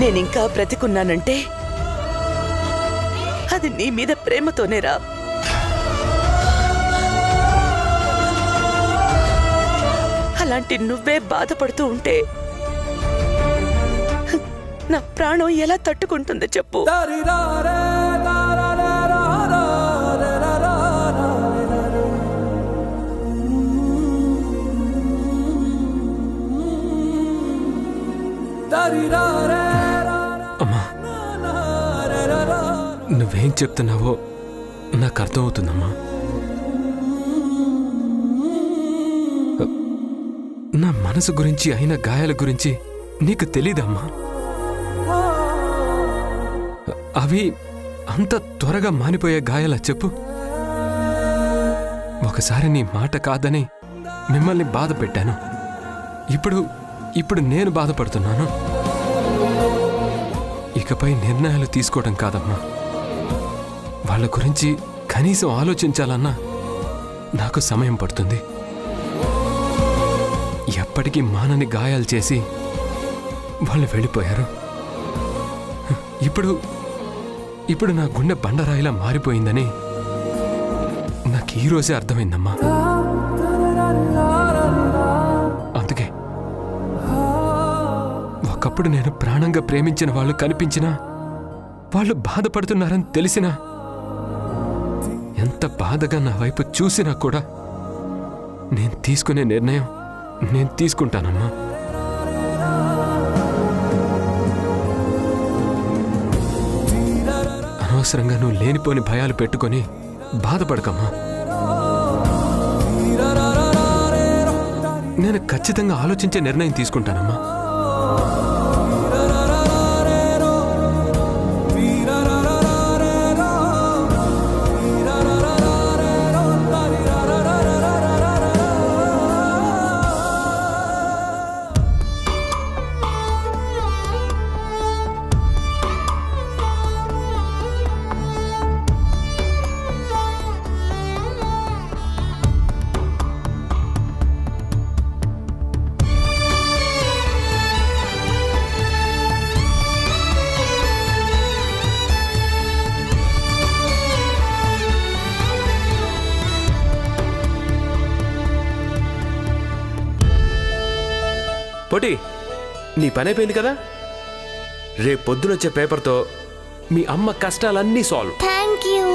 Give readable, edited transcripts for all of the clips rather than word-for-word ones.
నేనింకా బ్రతికున్నానంటే అది నీ మీద ప్రేమతోనేరా. అలాంటి నువ్వే బాధపడుతూ ఉంటే నా ప్రాణం ఎలా తట్టుకుంటుందో చెప్పు. అమ్మా, నువ్వేం చెప్తున్నావో నాకు అర్థమవుతుందమ్మా. నా మనసు గురించి అయిన గాయాల గురించి నీకు తెలీదమ్మా. అవి అంత త్వరగా మానిపోయే గాయాలా చెప్పు? ఒకసారి నీ మాట కాదని మిమ్మల్ని బాధ పెట్టాను. ఇప్పుడు నేను బాధపడుతున్నాను. ఇకపై నిర్ణయాలు తీసుకోవడం కాదమ్మా, వాళ్ళ గురించి కనీసం ఆలోచించాలన్నా నాకు సమయం పడుతుంది. ఎప్పటికీ మానని గాయాలు చేసి వాళ్ళు వెళ్ళిపోయారు. ఇప్పుడు నా గుండె బండరాయిలా మారిపోయిందని నాకు ఈరోజే అర్థమైందమ్మా. అందుకే ఒకప్పుడు నేను ప్రాణంగా ప్రేమించిన వాళ్ళు కనిపించినా, వాళ్ళు బాధపడుతున్నారని తెలిసినా, ఎంత బాధగా నా వైపు చూసినా కూడా నేను తీసుకునే నిర్ణయం నేను తీసుకుంటానమ్మా. అనవసరంగా నువ్వు లేనిపోని భయాలు పెట్టుకొని బాధపడకమ్మా. నేను ఖచ్చితంగా ఆలోచించే నిర్ణయం తీసుకుంటానమ్మా. పొట్టి, నీ పని అయిపోయింది కదా. రేపు పొద్దునొచ్చే పేపర్తో మీ అమ్మ కష్టాలన్నీ సాల్వ్. Thank you.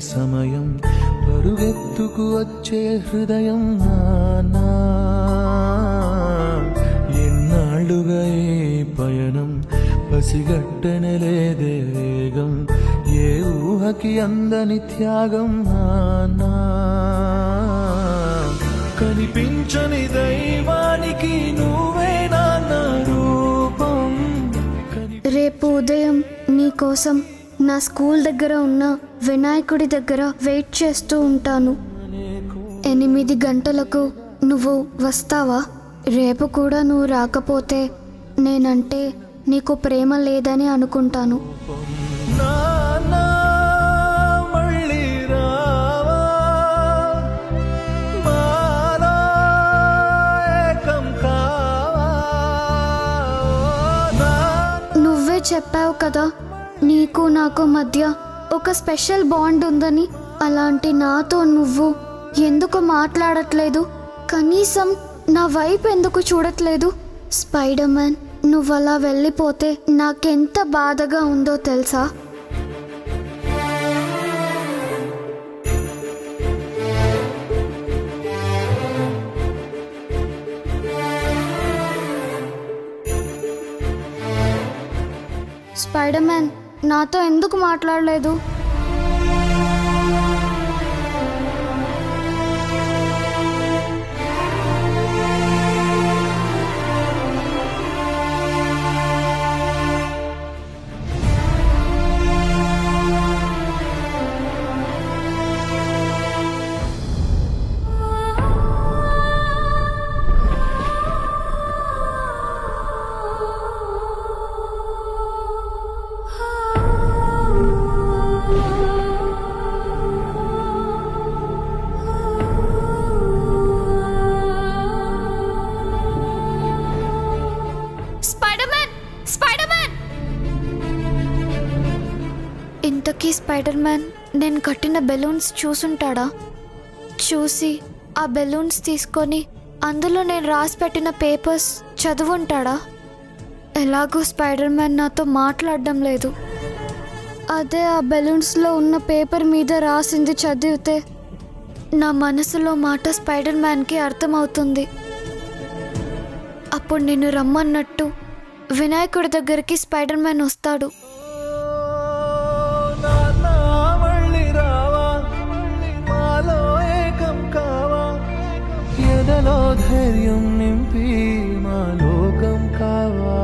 సమయం పరుగెత్తుకు వచ్చే హృదయం నానా, ఎన్నాళ్ళుగా ఈ పయనం పసిగట్టనలేదే వేగం, ఏ ఊహకి అందని త్యాగం నానా, కనిపించని దైవానికి నువ్వే నా రూపం. రేపు ఉదయం నీకోసం నా స్కూల్ దగ్గర ఉన్న వినాయకుడి దగ్గర వెయిట్ చేస్తూ ఉంటాను. 8 గంటలకు నువ్వు వస్తావా? రేపు కూడా నువ్వు రాకపోతే నేనంటే నీకు ప్రేమ లేదని అనుకుంటాను. నువ్వే చెప్పావు కదా నీకు నాకు మధ్య ఒక స్పెషల్ బాండ్ ఉందని. అలాంటి నాతో నువ్వు ఎందుకు మాట్లాడట్లేదు? కనీసం నా వైపు ఎందుకు చూడట్లేదు? స్పైడర్ మ్యాన్, నువ్వు అలా వెళ్ళిపోతే నాకెంత బాధగా ఉందో తెలుసా? స్పైడర్ మ్యాన్ నాతో ఎందుకు మాట్లాడలేదు? ఇంతకీ స్పైడర్ మ్యాన్ నేను కట్టిన బెలూన్స్ చూసుంటాడా? చూసి ఆ బెలూన్స్ తీసుకొని అందులో నేను రాసి పెట్టిన పేపర్స్ చదువుంటాడా? ఎలాగో స్పైడర్ మ్యాన్ నాతో మాట్లాడడం లేదు. అదే ఆ బెలూన్స్లో ఉన్న పేపర్ మీద రాసింది చదివితే నా మనసులో మాట స్పైడర్ మ్యాన్కి అర్థమవుతుంది. అప్పుడు నేను రమ్మన్నట్టు వినాయకుడి దగ్గరికి స్పైడర్ మ్యాన్ వస్తాడు. ఎదలో ధైర్యం నింపి మా లోకం కావా.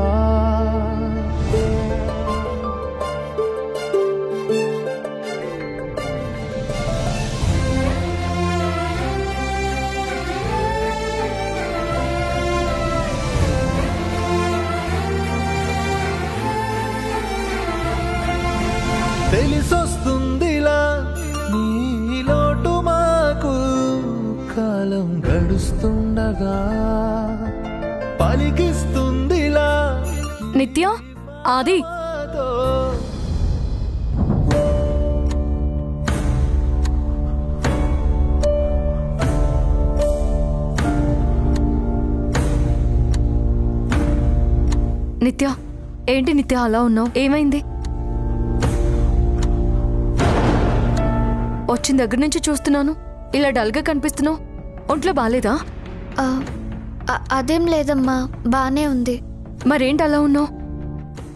తెలిసొస్తుందిలా నీ లోటు మాకు, కాలం గడుస్తుండగా పలికిస్తుందిలా నిత్య, ఆది, నిత్య, ఏంటి నిత్య అలా ఉన్నావు? ఏమైంది? వచ్చిన దగ్గర నుంచి చూస్తున్నాను, ఇలా డల్గా కనిపిస్తున్నావు. ఒంట్లో బాలేదా? అదేం లేదమ్మా, బానే ఉంది. మరేంటి అలా ఉన్నావు?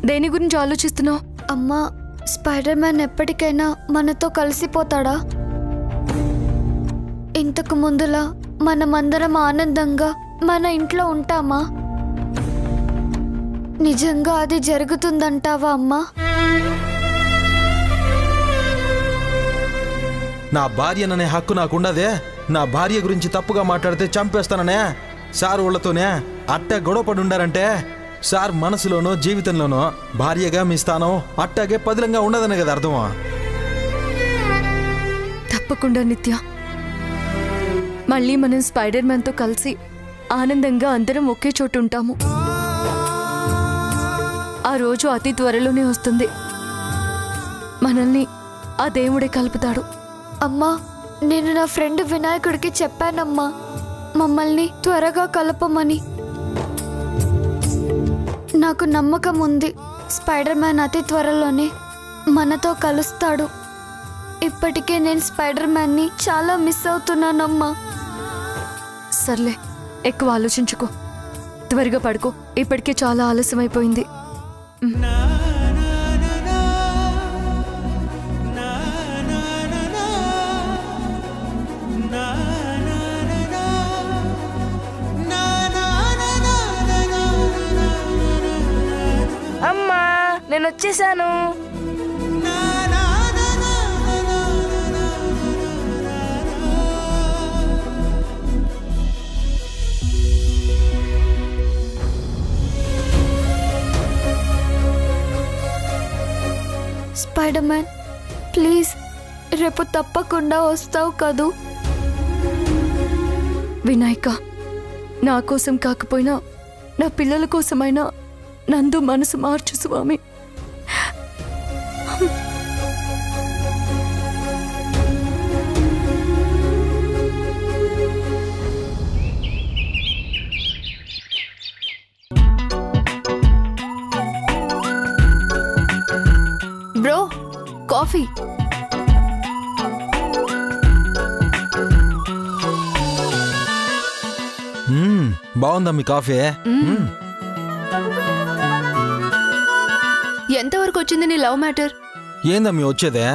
దేని గురించి ఆలోచిస్తున్నావు? అమ్మా, స్పైడర్ మ్యాన్ ఎప్పటికైనా మనతో కలిసిపోతాడా? ఇంతకు ముందులా మనమందరం ఆనందంగా మన ఇంట్లో ఉంటామా? నిజంగా అది జరుగుతుందంటావా అమ్మా? నా భార్యననే హక్కు నాకుండదే. నా భార్య గురించి తప్పుగా మాట్లాడితే చంపేస్తాననే సార్ వాళ్ళతోనే అట్టే గొడవపడి ఉండారంటే సార్ మనసులోనో జీవితంలోనో భార్యగా మీ స్థానం అట్టాగే పదిలంగా ఉండదనే కదా అర్థమా? తప్పకుండా నిత్య, మళ్ళీ మనం స్పైడర్ మ్యాన్తో కలిసి ఆనందంగా అందరం ఒకే చోటు ఉంటాము. ఆ రోజు అతి త్వరలోనే వస్తుంది. మనల్ని ఆ దేవుడే కలుపుతాడు. అమ్మా, నేను నా ఫ్రెండ్ వినాయకుడికి చెప్పానమ్మా మమ్మల్ని త్వరగా కలపమని. నాకు నమ్మకం ఉంది స్పైడర్ మ్యాన్ అతి త్వరలోనే మనతో కలుస్తాడు. ఇప్పటికే నేను స్పైడర్ మ్యాన్ని చాలా మిస్ అవుతున్నానమ్మా. సర్లే, ఎక్కువ ఆలోచించుకో, త్వరగా పడుకో. ఇప్పటికే చాలా ఆలస్యమైపోయింది. అమ్మా, నేను వచ్చేసాను. స్పైడర్ మ్యాన్, ప్లీజ్ రేపు తప్పకుండా వస్తావు కదూ? వినాయక, నా కోసం కాకపోయినా నా పిల్లల కోసమైనా నందు మనసు మార్చు స్వామి. Bro, coffee. బాగుందా మీ కాఫీ? ఎంతవరకు వచ్చింది నీ లవ్ మ్యాటర్? ఏందమ్మీ వచ్చేదే?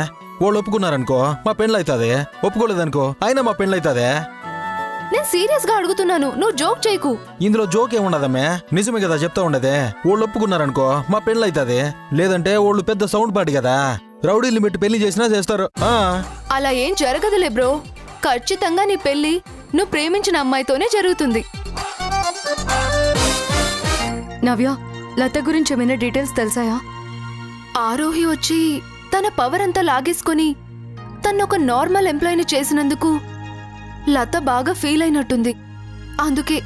వాళ్ళు ఒప్పుకున్నారనుకో మా పెళ్ళైతాదే, ఒప్పుకోలేదనుకో అయినా మా పెళ్ళైతాదే. నేను సీరియస్ గా అడుగుతున్నాను, నువ్వు జోక్ చేయకు. ఇందులో జోక్ ఏముండదమ్మే, నిజమే కదా చెప్తా ఉండదే. వాళ్ళు ఒప్పుకున్నారనుకో మా పెళ్ళైతాదే, లేదంటే వాళ్ళు పెద్ద సౌండ్ పాటి కదా, రౌడీలు పెట్టి పెళ్లి చేసినా చేస్తారు. అలా ఏం జరగదులే బ్రో, ఖచ్చితంగా నీ పెళ్లి నువ్వు ప్రేమించిన అమ్మాయితోనే జరుగుతుంది. నవ్య, లత గురించి ఏమైనా డీటెయిల్స్ తెలుసాయా? ఆరోహి వచ్చి తన పవర్ అంతా లాగేసుకుని తనొక నార్మల్ ఎంప్లాయీని చేసినందుకు లత బాగా ఫీల్ అయినట్టుంది. అందుకే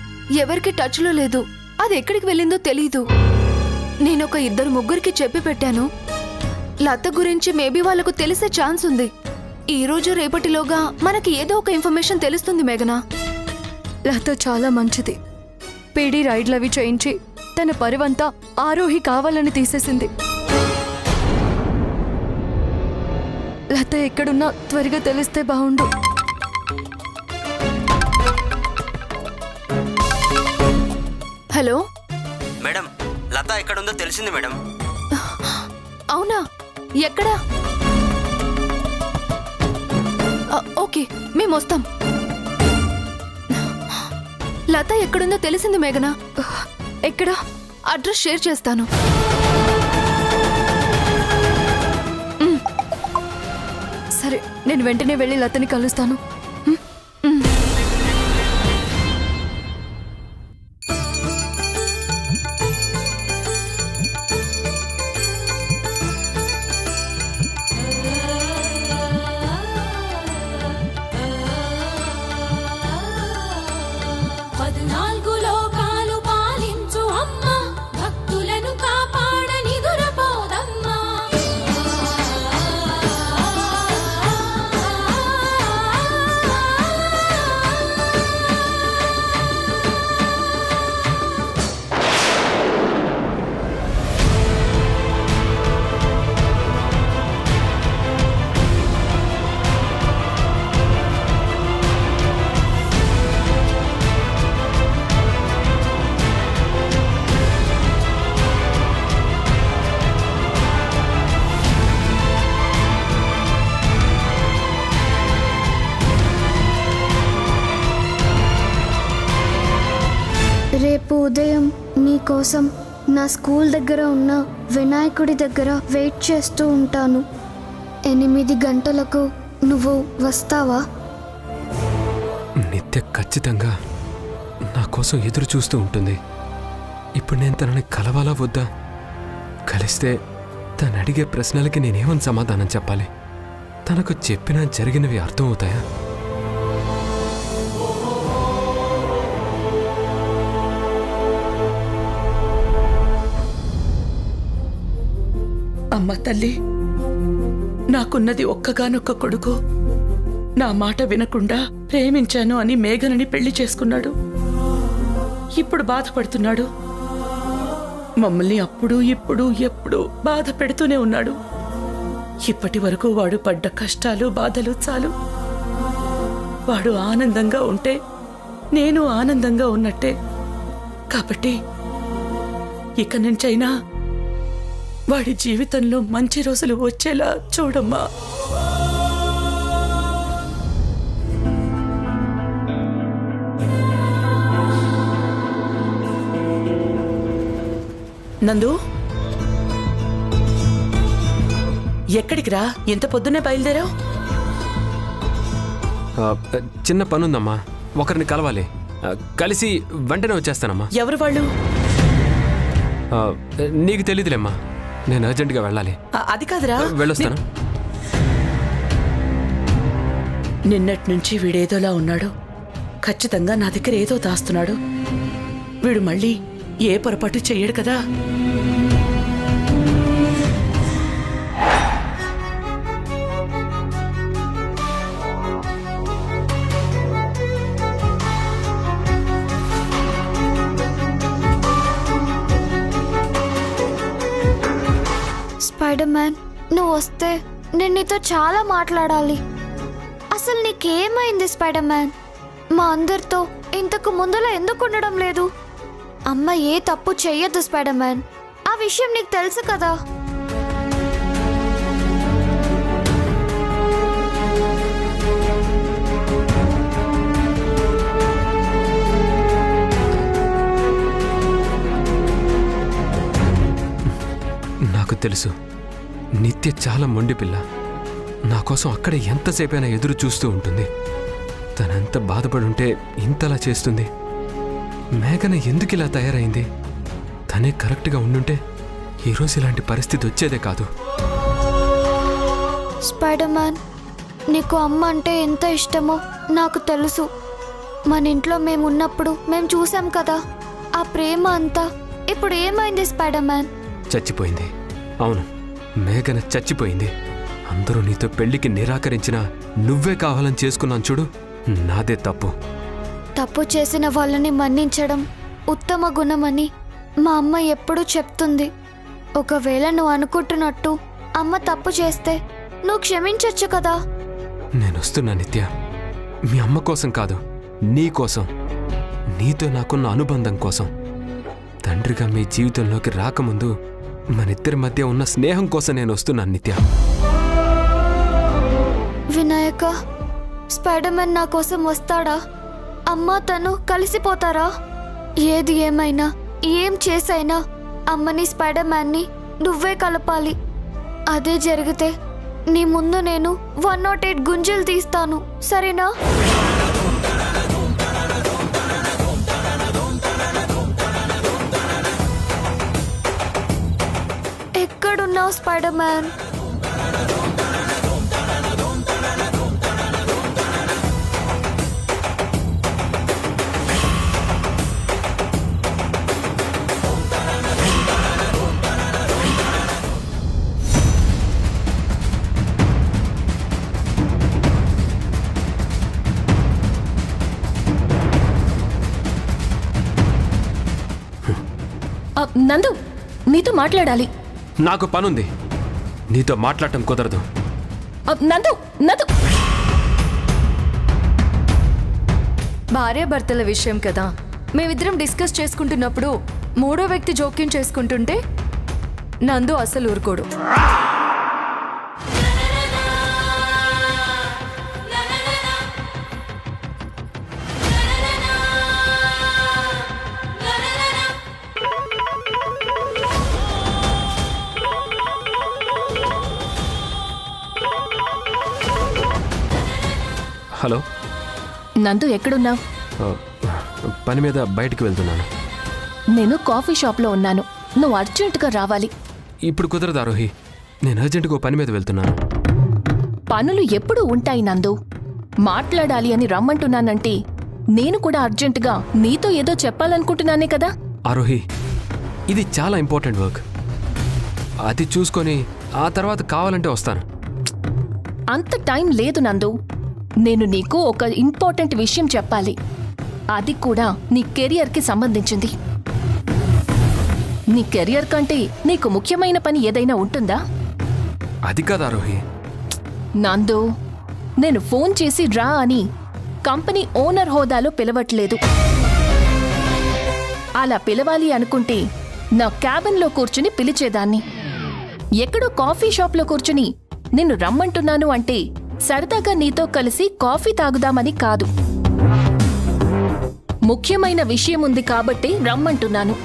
ఎవరికి టచ్లో లేదు. అది ఎక్కడికి వెళ్ళిందో తెలీదు. నేనొక 2-3కి చెప్పి పెట్టాను. లత గురించి మేబీ వాళ్ళకు తెలిసే ఛాన్స్ ఉంది. ఈ రోజు రేపటిలోగా మనకి ఏదో ఒక ఇన్ఫర్మేషన్ తెలుస్తుంది మేఘనా. లత చాలా మంచిది. పీడీ రైడ్లవి చేయించి తన పరివంతా ఆరోహి కావాలని తీసేసింది. లత ఎక్కడున్నా త్వరగా తెలిస్తే బాగుండు. హలో మేడం, లత ఎక్కడుందో తెలిసింది మేడం. అవునా, ఎక్కడా? ఓకే, మేము వస్తాం. లత ఎక్కడుందో తెలిసింది మేఘనా. ఎక్కడా? అడ్రస్ షేర్ చేస్తాను. సరే, నేను వెంటనే వెళ్ళి లతని కలుస్తాను. రేపు ఉదయం నీకోసం నా స్కూల్ దగ్గర ఉన్న వినాయకుడి దగ్గర వెయిట్ చేస్తూ ఉంటాను. 8 గంటలకు నువ్వు వస్తావా? నిత్య ఖచ్చితంగా నా కోసం ఎదురు చూస్తూ ఉంటుంది. ఇప్పుడు నేను తనని కలవాలా వద్దా? కలిస్తే తను అడిగే ప్రశ్నలకి నేనేమని సమాధానం చెప్పాలి? తనకు చెప్పినా జరిగినవి అర్థం అవుతాయా? అమ్మ తల్లి, నాకున్నది ఒక్కగానొక్క కొడుకు. నా మాట వినకుండా ప్రేమించాను అని మేఘనని పెళ్లి చేసుకున్నాడు. ఇప్పుడు బాధపడుతున్నాడు. మమ్మల్ని అప్పుడు ఇప్పుడు ఎప్పుడు బాధ పెడుతూనే ఉన్నాడు. ఇప్పటి వరకు వాడు పడ్డ కష్టాలు బాధలు చాలు. వాడు ఆనందంగా ఉంటే నేను ఆనందంగా ఉన్నట్టే. కాబట్టి ఇక నుంచైనా వాడి జీవితంలో మంచి రోజులు వచ్చేలా చూడమ్మా. నందు, ఎక్కడికి రా? ఎంత పొద్దున్నే బయలుదేరావు? చిన్న పనుందమ్మా, ఒకరిని కలవాలి. కలిసి వెంటనే వచ్చేస్తానమ్మా. ఎవరు వాళ్ళు? నీకు తెలీదులేమ్మా, నేను అర్జెంటుగా వెళ్ళాలి. అది కాదురా, వెళ్ళొస్తాను. నిన్నటి నుంచి వీడేదోలా ఉన్నాడు. ఖచ్చితంగా నా దగ్గర ఏదో దాస్తున్నాడు. వీడు మళ్ళీ ఏ పొరపాటు చెయ్యడు కదా. స్పైడర్ మ్యాన్, నువ్వు వస్తే నేను నీతో చాలా మాట్లాడాలి. అసలు నీకేమైంది స్పైడర్ మ్యాన్? మా అందరితో ఇంతకు ముందులో ఎందుకు ఉండడం లేదు? అమ్మ ఏ తప్పు చెయ్యొద్దు స్పైడర్ మ్యాన్, ఆ విషయం నీకు తెలుసు కదా. తెలుసు, నిత్య చాలా మొండి పిల్ల. నా కోసం అక్కడే ఎంతసేపైనా ఎదురు చూస్తూ ఉంటుంది. తనంత బాధపడుంటే ఇంతలా చేస్తుంది. మేఘన ఎందుకు ఇలా తయారైంది? తనే కరెక్ట్గా ఉండుంటే ఈరోజు ఇలాంటి పరిస్థితి వచ్చేదే కాదు. స్పైడర్ మ్యాన్, నీకు అమ్మ అంటే ఎంత ఇష్టమో నాకు తెలుసు. మన ఇంట్లో మేము ఉన్నప్పుడు మేము చూసాం కదా ఆ ప్రేమ అంతా. ఇప్పుడు ఏమైంది స్పైడర్ మ్యాన్? చచ్చిపోయింది. అవును, మేఘన చచ్చిపోయింది. అందరూ నీతో పెళ్లికి నిరాకరించినా నువ్వే కావాలని చేసుకున్నాను చూడు, నాదే తప్పు. తప్పు చేసిన వాళ్ళని మన్నించడం ఉత్తమ గుణమని మా అమ్మ ఎప్పుడూ చెప్తుంది. ఒకవేళ నువ్వు అనుకుంటున్నట్టు అమ్మ తప్పు చేస్తే నువ్వు క్షమించొచ్చు కదా. నేనొస్తున్నా నిత్య. మీ అమ్మ కోసం కాదు, నీ కోసం, నీతో నాకున్న అనుబంధం కోసం. తండ్రిగా మీ జీవితంలోకి రాకముందు మనిద్దరి మధ్య ఉన్న స్నేహం కోసం నేను వస్తున్నాను నిత్య. వినాయక, స్పైడర్ మ్యాన్ నా కోసం వస్తాడా? అమ్మ తను కలిసిపోతారా? ఏది ఏమైనా ఏం చేసైనా అమ్మని స్పైడర్ మ్యాన్ని నువ్వే కలపాలి. అదే జరిగితే నీ ముందు నేను 108 గుంజలు తీస్తాను, సరేనా? ఎక్కడున్నావు స్పైడర్ మ్యాన్? నందు, నీతో మాట్లాడాలి. నాకు పనుంది, నీతో మాట్లాడటం కుదరదు. నందు నందు, భార్యాభర్తల విషయం కదా, మేమిద్దరం డిస్కస్ చేసుకుంటున్నప్పుడు మూడో వ్యక్తి జోక్యం చేసుకుంటుంటే నందు అసలు ఊరుకోడు. హలో నందు, ఎక్కడున్నావు? పని మీద బయటికి వెళ్తున్నాను. నేను కాఫీ షాప్లో ఉన్నాను. నువ్వు అర్జెంటుగా రావాలి. ఇప్పుడు కుదరదు ఆరోహి, నేను అర్జెంటుగా పని మీద వెళ్తున్నాను. పనులు ఎప్పుడు ఉంటాయి నందు. మాట్లాడాలి అని రమ్మంటున్నానంటే నేను కూడా అర్జెంటుగా నీతో ఏదో చెప్పాలనుకుంటున్నానే కదా. ఆరోహి, ఇది చాలా ఇంపార్టెంట్ వర్క్. అది చూసుకొని ఆ తర్వాత కావాలంటే వస్తాను. అంత టైం లేదు నందు. నేను నీకు ఒక ఇంపార్టెంట్ విషయం చెప్పాలి. అది కూడా నీ కెరియర్కి సంబంధించింది. నీ కెరియర్ కంటే నీకు ముఖ్యమైన పని ఏదైనా ఉంటుందా? అది కాదు ఆరోహి. నందు, నేను ఫోన్ చేసి రా అని కంపెనీ ఓనర్ హోదాలో పిలవట్లేదు. అలా పిలవాలి అనుకుంటే నా క్యాబిన్లో కూర్చుని పిలిచేదాన్ని. ఎక్కడో కాఫీ షాప్లో కూర్చుని నిన్ను రమ్మంటున్నాను అంటే సరదాగా నీతో కలిసి కాఫీ తాగుదామని కాదు. ముఖ్యమైన విషయం ఉంది కాబట్టి రమ్మంటున్నాను.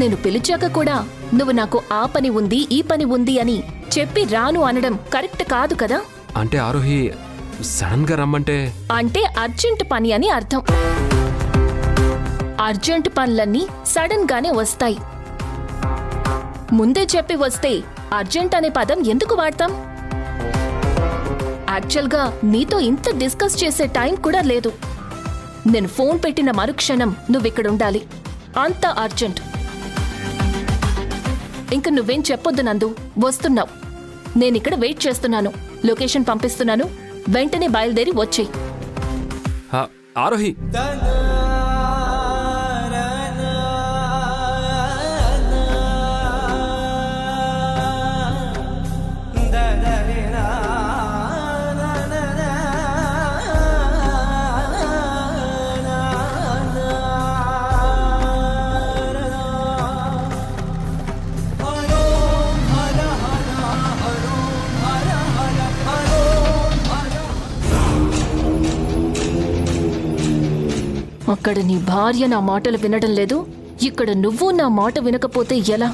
నేను పిలిచాక కూడా నువ్వు నాకు ఆ పని ఉంది ఈ పని ఉంది అని చెప్పి రాను అనడం కరెక్ట్ కాదు కదా. అంటే ఆరోహి, సడన్ గా రమ్మంటే? అంటే అర్జెంట్ పని అని అర్థం. అర్జెంట్ పనులన్నీ సడన్ గానే వస్తాయి. ముందే చెప్పి వస్తే అర్జెంట్ అనే పదం ఎందుకు వాడతాం? యాక్చువల్గా నీతో ఇంత డిస్కస్ చేసే టైం కూడా లేదు. నేను ఫోన్ పెట్టిన మరుక్షణం నువ్విక్కడ ఉండాలి. అంత అర్జెంట్. ఇంక నువ్వేం చెప్పొద్దు నందు, వస్తున్నావు. నేనిక్కడ వెయిట్ చేస్తున్నాను. లొకేషన్ పంపిస్తున్నాను, వెంటనే బయలుదేరి వచ్చేయ్. ఆరోహి, అక్కడ నీ భార్య నా మాటలు వినడం లేదు, ఇక్కడ నువ్వు నా మాట వినకపోతే ఎలా?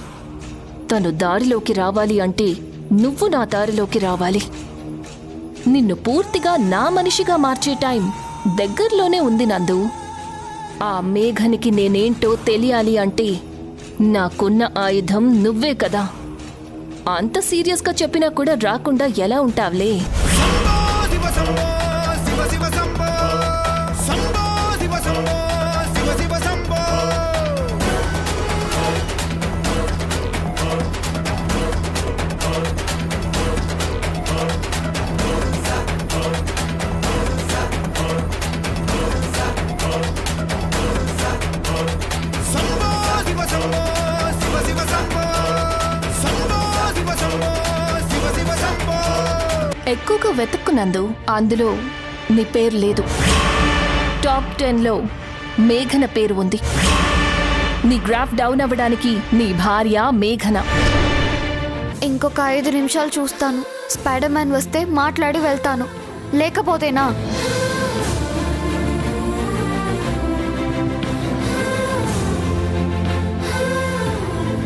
తను దారిలోకి రావాలి అంటే నువ్వు నా దారిలోకి రావాలి. నిన్ను పూర్తిగా నా మనిషిగా మార్చే టైం దగ్గరలోనే ఉంది నందు. ఆ మేఘనికి నేనేంటో తెలియాలి అంటే నాకున్న ఆయుధం నువ్వే కదా. అంత సీరియస్గా చెప్పినా కూడా రాకుండా ఎలా ఉంటావులే? ఎక్కువగా వెతుక్కున్నందు అందులో నీ పేరు లేదు. టాప్ 10లో మేఘన పేరు ఉంది. నీ గ్రాఫ్ డౌన్ అవ్వడానికి నీ భార్య మేఘన. ఇంకొక 5 నిమిషాలు చూస్తాను. స్పైడర్ మ్యాన్ వస్తే మాట్లాడి వెళ్తాను, లేకపోతేనా